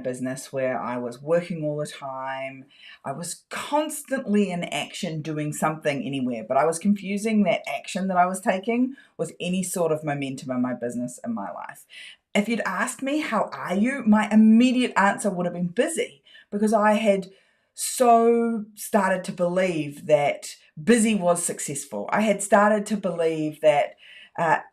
business where I was working all the time. I was constantly in action doing something anywhere, but I was confusing that action that I was taking with any sort of momentum in my business and my life. If you'd asked me, how are you? My immediate answer would have been busy, because I had so started to believe that busy was successful. I had started to believe that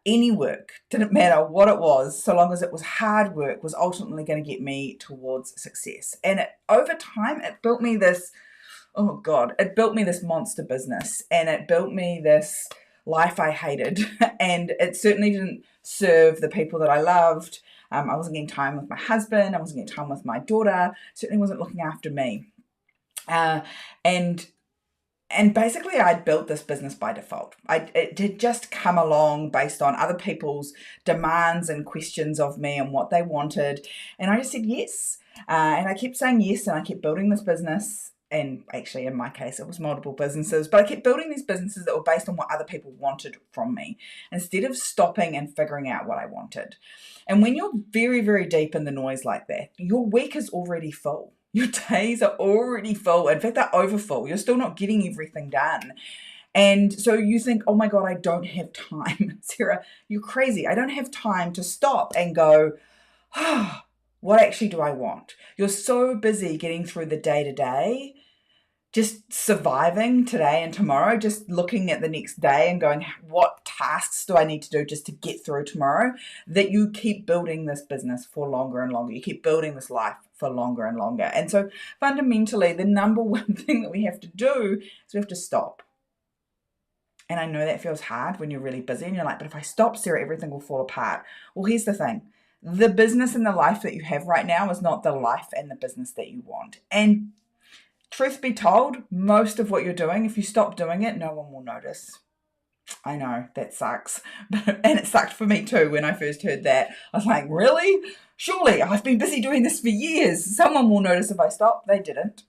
any work, didn't matter what it was, so long as it was hard work, was ultimately going to get me towards success. And over time, it built me this, oh God, it built me this monster business, and it built me this life I hated. And it certainly didn't serve the people that I loved. I wasn't getting time with my husband. I wasn't getting time with my daughter. Certainly wasn't looking after me. And basically, I'd built this business by default. It had just come along based on other people's demands and questions of me and what they wanted. And I just said yes. And I kept saying yes, and I kept building this business. And actually, in my case, it was multiple businesses. But I kept building these businesses that were based on what other people wanted from me, instead of stopping and figuring out what I wanted. And when you're very, very deep in the noise like that, your week is already full. Your days are already full. In fact, they're overfull. You're still not getting everything done. And so you think, oh my God, I don't have time. Sarah, you're crazy. I don't have time to stop and go, oh, what actually do I want? You're so busy getting through the day to day, just surviving today and tomorrow, just looking at the next day and going, what tasks do I need to do just to get through tomorrow, that you keep building this business for longer and longer. You keep building this life for longer and longer. And so fundamentally, the number one thing that we have to do is we have to stop. And I know that feels hard when you're really busy and you're like, but if I stop, Sarah, everything will fall apart. Well, here's the thing. The business and the life that you have right now is not the life and the business that you want. And truth be told, most of what you're doing, if you stop doing it, no one will notice. I know, that sucks. And it sucked for me too when I first heard that. I was like, really? Surely I've been busy doing this for years. Someone will notice if I stop. They didn't.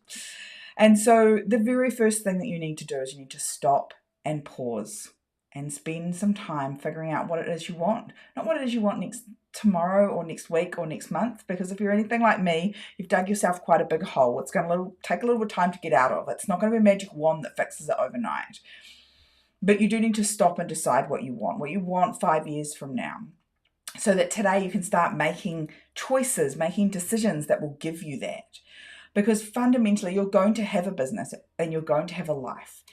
And so the very first thing that you need to do is you need to stop and pause and spend some time figuring out what it is you want. Not what it is you want tomorrow or next week or next month, because if you're anything like me, you've dug yourself quite a big hole. It's going to take a little bit of time to get out of. It's not going to be a magic wand that fixes it overnight. But you do need to stop and decide what you want 5 years from now, so that today you can start making choices, making decisions that will give you that. Because fundamentally, you're going to have a business and you're going to have a life.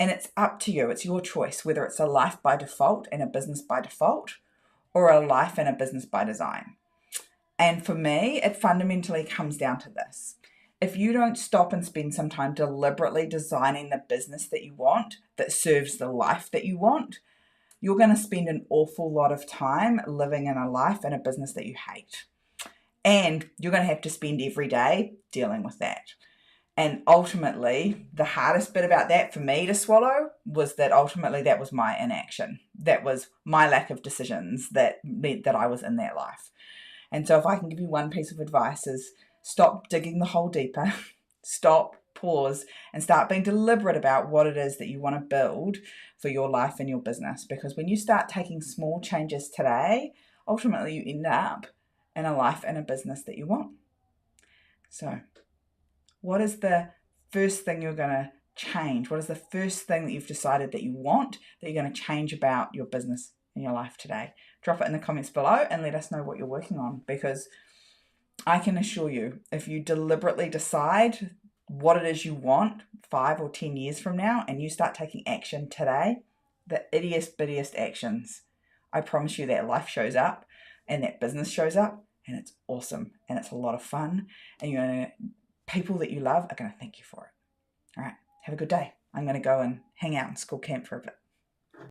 And it's up to you. It's your choice, whether it's a life by default and a business by default, or a life and a business by design. And for me, it fundamentally comes down to this. If you don't stop and spend some time deliberately designing the business that you want, that serves the life that you want, you're going to spend an awful lot of time living in a life and a business that you hate. And you're going to have to spend every day dealing with that. And ultimately, the hardest bit about that for me to swallow was that ultimately that was my inaction. That was my lack of decisions that meant that I was in that life. And so if I can give you one piece of advice, is stop digging the hole deeper, stop, pause, and start being deliberate about what it is that you want to build for your life and your business. Because when you start taking small changes today, ultimately you end up in a life and a business that you want. So what is the first thing you're going to change? What is the first thing that you've decided that you want, that you're going to change about your business and your life today? Drop it in the comments below and let us know what you're working on, because I can assure you, if you deliberately decide what it is you want 5 or 10 years from now and you start taking action today, the ittiest bittiest actions, I promise you that life shows up and that business shows up, and it's awesome and it's a lot of fun, and people that you love are going to thank you for it. All right, have a good day. I'm going to go and hang out in school camp for a bit.